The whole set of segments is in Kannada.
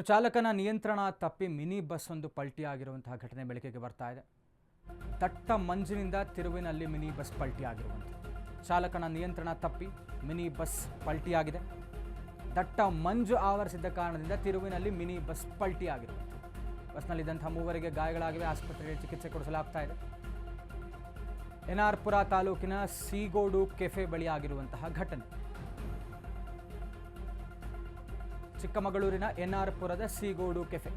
ಚಾಲಕನ ನಿಯಂತ್ರಣ ತಪ್ಪಿ ಮಿನಿ ಬಸ್ ಒಂದು ಪಲ್ಟಿಯಾಗಿರುವಂತಹ ಘಟನೆ ಬೆಳಕಿಗೆ ಬರ್ತಾ ಇದೆ. ದಟ್ಟ ಮಂಜಿನಿಂದ ತಿರುವಿನಲ್ಲಿ ಮಿನಿ ಬಸ್ ಪಲ್ಟಿಯಾಗಿರುವಂಥದ್ದು. ಚಾಲಕನ ನಿಯಂತ್ರಣ ತಪ್ಪಿ ಮಿನಿ ಬಸ್ ಪಲ್ಟಿಯಾಗಿದೆ. ದಟ್ಟ ಮಂಜು ಆವರಿಸಿದ್ದ ಕಾರಣದಿಂದ ತಿರುವಿನಲ್ಲಿ ಮಿನಿ ಬಸ್ ಪಲ್ಟಿಯಾಗಿರುವಂಥದ್ದು. ಬಸ್ನಲ್ಲಿದ್ದಂತಹ ಮೂವರಿಗೆ ಗಾಯಗಳಾಗಿವೆ. ಆಸ್ಪತ್ರೆಗೆ ಚಿಕಿತ್ಸೆ ಕೊಡಿಸಲಾಗ್ತಾ ಇದೆ. ಎನ್.ಆರ್. ಪುರ ತಾಲೂಕಿನ ಸೀಗೋಡು ಕೆಫೆ ಬಳಿ ಆಗಿರುವಂತಹ ಘಟನೆ. ಚಿಕ್ಕಮಗಳೂರಿನ ಎನ್.ಆರ್. ಪುರದ ಸೀಗೋಡು ಕೆಫೆ.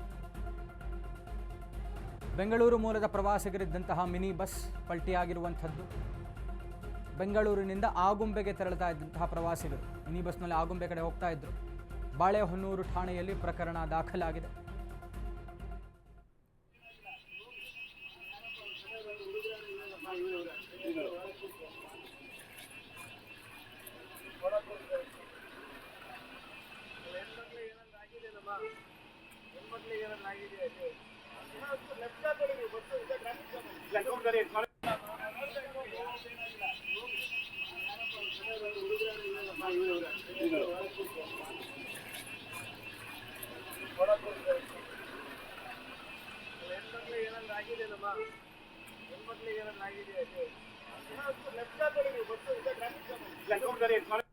ಬೆಂಗಳೂರು ಮೂಲದ ಪ್ರವಾಸಿಗರಿದ್ದಂತಹ ಮಿನಿ ಬಸ್ ಪಲ್ಟಿಯಾಗಿರುವಂಥದ್ದು. ಬೆಂಗಳೂರಿನಿಂದ ಆಗುಂಬೆಗೆ ತೆರಳುತ್ತಾ ಇದ್ದಂತಹ ಪ್ರವಾಸಿಗರು ಮಿನಿ ಬಸ್ನಲ್ಲಿ ಆಗುಂಬೆ ಕಡೆ ಹೋಗ್ತಾ ಇದ್ರು. ಬಾಳೆಹೊನ್ನೂರು ಠಾಣೆಯಲ್ಲಿ ಪ್ರಕರಣ ದಾಖಲಾಗಿದೆ. ಲೆಫ್ಟ್